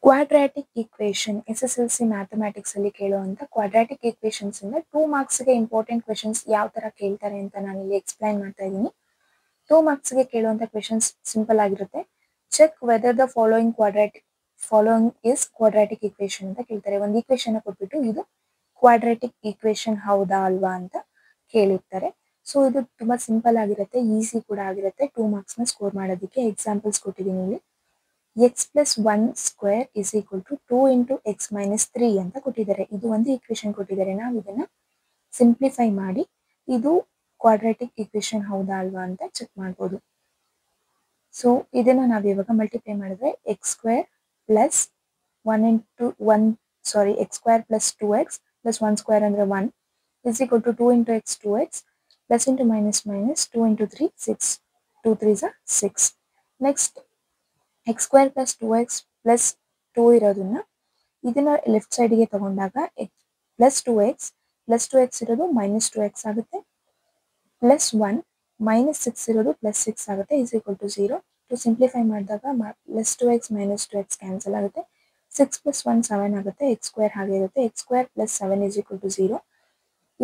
Quadratic equation SSLC mathematics ಅಲ್ಲಿ ಕೇಳುವಂತ quadratic equations ಇಂದ 2 marks ಗೆ ಇಂಪಾರ್ಟೆಂಟ್ ಕ್ವೆಶ್ಚನ್ಸ್ ಯಾವ ತರ ಕೇಳ್ತಾರೆ ಅಂತ ನಾನು ಇಲ್ಲಿ ಎಕ್ಸ್ಪ್ಲೈನ್ ಮಾಡ್ತಾ ಇದ್ದೀನಿ. 2 ಮಾರ್ಕ್ಸ್ ಗೆ ಕೇಳುವಂತ ಕ್ವೆಶ್ಚನ್ಸ್ ಸಿಂಪಲ್ ಆಗಿರುತ್ತೆ. Check whether the following is quadratic equation ಅಂತ ಕೇಳ್ತಾರೆ. ಒಂದು ಈಕ್ವೇಷನ್ ಕೊಟ್ಬಿಟ್ಟು ಇದು ಕ್ವಾಡ್ರಾಟಿಕ್ ಈಕ್ವೇಷನ್ ಹೌದಾ ಅಲ್ವಾ ಅಂತ ಕೇಳಿರ್ತಾರೆ. ಸೊ ಇದು ತುಂಬಾ ಸಿಂಪಲ್ ಆಗಿರುತ್ತೆ, ಈಸಿ ಕೂಡ ಆಗಿರುತ್ತೆ 2 ಮಾರ್ಕ್ಸ್ ನ ಸ್ಕೋರ್ ಮಾಡೋದಕ್ಕೆ. ಎಕ್ಸಾಂಪಲ್ಸ್ ಕೊಟ್ಟಿದ್ದೀನಿ ಇಲ್ಲಿ. x plus 1 square is equal to 2 into x minus 3 ಅಂತ ಕೊಟ್ಟಿದ್ದಾರೆ. ಇದು ಒಂದು ಈಕ್ವೇಷನ್ ಕೊಟ್ಟಿದ್ದಾರೆ. ನಾವು ಇದನ್ನ ಸಿಂಪ್ಲಿಫೈ ಮಾಡಿ ಇದು ಕ್ವಾಡ್ರಾಟಿಕ್ ಈಕ್ವೇಷನ್ ಹೌದಾ ಅಲ್ವಾ ಅಂತ ಚೆಕ್ ಮಾಡ್ಬೋದು. ಸೊ ಇದನ್ನ ನಾವು ಇವಾಗ ಮಲ್ಟಿಪ್ಲೈ ಮಾಡಿದ್ರೆ x square plus 1 into 1 ಸಾರಿ x square plus 2x plus 1 square ಅಂದ್ರೆ 1 is equal to 2 into x 2x plus into minus minus 2 into 3 6 2 3s are 6. Next x square plus 2x plus 2 ಇರೋದನ್ನ ಇದನ್ನ left side ಗೆ ತಗೊಂಡಾಗ plus 2x ಇರೋದು minus 2x ಆಗುತ್ತೆ. Plus 1 minus 6 ಇರೋದು plus 6 ಆಗುತ್ತೆ is equal to 0. To simplify ಮಾಡಿದಾಗ plus 2x minus 2x cancel ಆಗುತ್ತೆ. 6 ಪ್ಲಸ್ 1 7 ಆಗುತ್ತೆ. ಎಕ್ಸ್ ಸ್ಕ್ವೇರ್ ಹಾಗೆ ಇರುತ್ತೆ. X square plus 7 is equal to 0.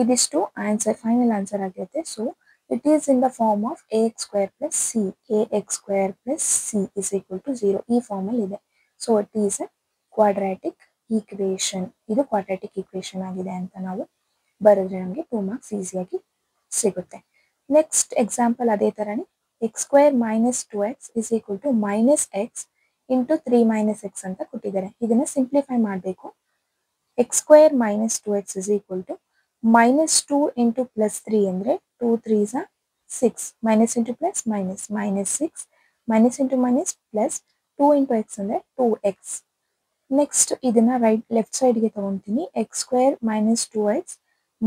ಇದಿಷ್ಟು ಆನ್ಸರ್, ಫೈನಲ್ ಆನ್ಸರ್ ಆಗಿರುತ್ತೆ. So it is in the form of ax square plus c. ax square plus c is equal to 0. ಈ form ಅಲ್ಲಿ ಇದೆ. So it is a quadratic equation. ಇದು quadratic equation ಆಗಿದೆ ಅಂತ ನಾವು ಬರೆದ್ರೆ ನಮಗೆ 2 ಮಾರ್ಕ್ಸ್ ಈಸಿಯಾಗಿ ಸಿಗುತ್ತೆ. ನೆಕ್ಸ್ಟ್ ಎಕ್ಸಾಂಪಲ್ ಅದೇ ತರನೇ x square minus 2x is equal to minus x into 3 minus x ಅಂತ ಕೊಟ್ಟಿದ್ದಾರೆ. ಇದನ್ನ ಸಿಂಪ್ಲಿಫೈ ಮಾಡಬೇಕು. x square minus 2x is equal to minus 2 into plus 3 ಅಂದ್ರೆ 2 3s are 6 minus into plus minus minus 6 minus into minus plus 2 into x ಅಂದ್ರೆ 2x. Next ಇದನ್ನ left side ಗೆ ತಗೊಂತೀನಿ. x square minus 2x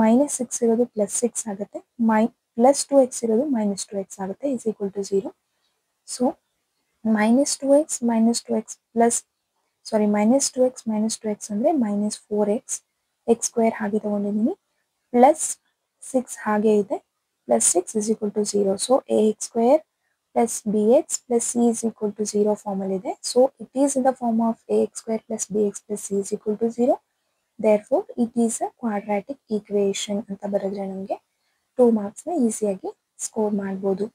minus 6 ಇರೋದು plus 6 ಆಗುತ್ತೆ. plus 2x ಇರೋದು minus 2x ಆಗುತ್ತೆ is equal to 0. So minus 2x minus 2x plus minus 2x minus 2x ಅಂದ್ರೆ minus 4x. x square ಹಾಗೆ ತಗೊಂಡಿದ್ದೀನಿ. Plus 6 ಹಾಗೆ ಇದೆ. Plus 6 is equal to 0. So ax square plus bx plus c is equal to 0 form ಅಲ್ಲಿ ಇದೆ. So it is in the form of ax square plus bx plus c is equal to 0. therefore it is a quadratic equation ಅಂತ ಬರೆದ್ರೆ ನಮಗೆ 2 marks ನ ಈಸಿಯಾಗಿ score ಮಾಡ್ಬೋದು.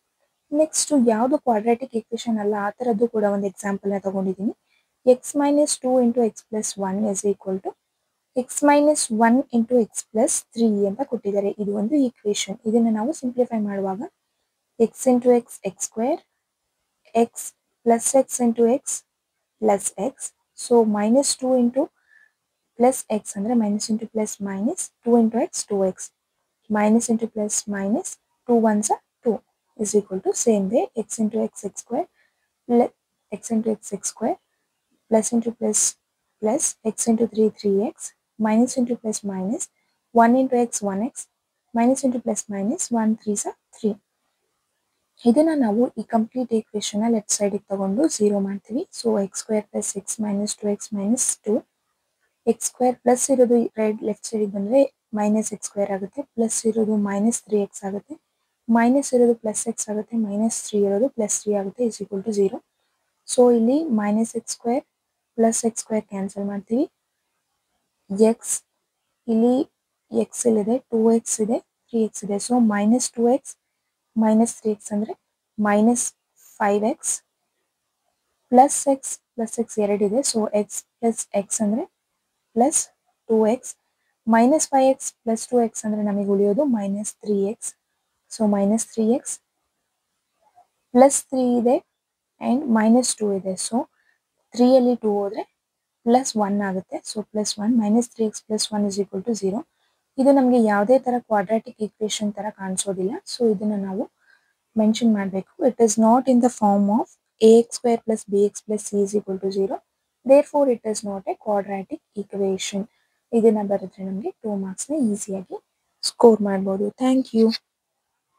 Next ಯಾವುದು quadratic equation ಅಲ್ಲ ಆ ತರದ್ದು ಕೂಡ ಒಂದು ಎಕ್ಸಾಂಪಲ್ ನ ತಗೊಂಡಿದ್ದೀನಿ. x minus 2 into x plus 1 is equal to x minus 1 into x plus 3 ಅಂತ ಕೊಟ್ಟಿದ್ದಾರೆ. ಇದು ಒಂದು ಈಕ್ವೇಷನ್. ಇದನ್ನ ನಾವು ಸಿಂಪ್ಲಿಫೈ ಮಾಡುವಾಗ x into x x square x plus x into x plus x. So minus 2 into plus x ಅಂದ್ರೆ minus into plus minus 2 into x 2x minus into plus minus 2 ones are 2 is equal to same way x into x x square plus x into x x square plus into plus plus x into 3 3x minus into plus minus 1 into x 1x minus into plus minus 1 3s are 3. ಇದನ್ನ ನಾವು ಈ complete equation left side ತಗೊಂಡು 0 ಮಾಡ್ತೀವಿ. So x square plus x minus 2x minus 2 x square plus ಇರೋದು left side ಬಂದ್ರೆ minus x square ಆಗುತ್ತೆ. Plus ಇರೋದು minus 3x ಆಗುತ್ತೆ. ಮೈನಸ್ ಇರೋದು ಪ್ಲಸ್ x ಆಗುತ್ತೆ. ಮೈನಸ್ 3 ಇರೋದು ಪ್ಲಸ್ 3 ಆಗುತ್ತೆ ಇಸ್ ಈಕ್ವಲ್ ಟು 0. ಸೊ ಇಲ್ಲಿ minus x square plus x square cancel ಮಾಡ್ತೀವಿ. x ಇಲ್ಲಿ x ಇಲ್ಲಿದೆ 2x ಇದೆ 3x ಇದೆ. So minus 2x minus 3x ಅಂದ್ರೆ ಮೈನಸ್ 5x ಪ್ಲಸ್ x ಎರಡಿದೆ. ಸೊ x ಪ್ಲಸ್ x ಅಂದ್ರೆ plus 2x minus 5x plus 2x ಅಂದ್ರೆ ನಮಗೆ ಉಳಿಯೋದು minus 3x. So minus 3x plus 3 ಇದೆ ಅಂಡ್ ಮೈನಸ್ 2 ಇದೆ. ಸೊ 3 ಅಲ್ಲಿ 2 ಹೋದ್ರೆ ಪ್ಲಸ್ 1 ಆಗುತ್ತೆ. So plus 1 minus 3x plus 1 is equal to 0. ಇದು ನಮಗೆ ಯಾವುದೇ ತರ ಕ್ವಾಡ್ರಾಟಿಕ್ ಈಕ್ವೇಷನ್ ತರ ಕಾಣಿಸೋದಿಲ್ಲ. ಸೊ ಇದನ್ನ ನಾವು ಮೆನ್ಷನ್ ಮಾಡಬೇಕು. It is not in the form of ax square plus bx plus c is equal to 0. therefore it is not a quadratic equation. ಇದನ್ನ ಬರೆದ್ರೆ ನಮಗೆ 2 ಮಾರ್ಕ್ಸ್ ನ ಈಸಿಯಾಗಿ ಸ್ಕೋರ್ ಮಾಡಬಹುದು. Thank you.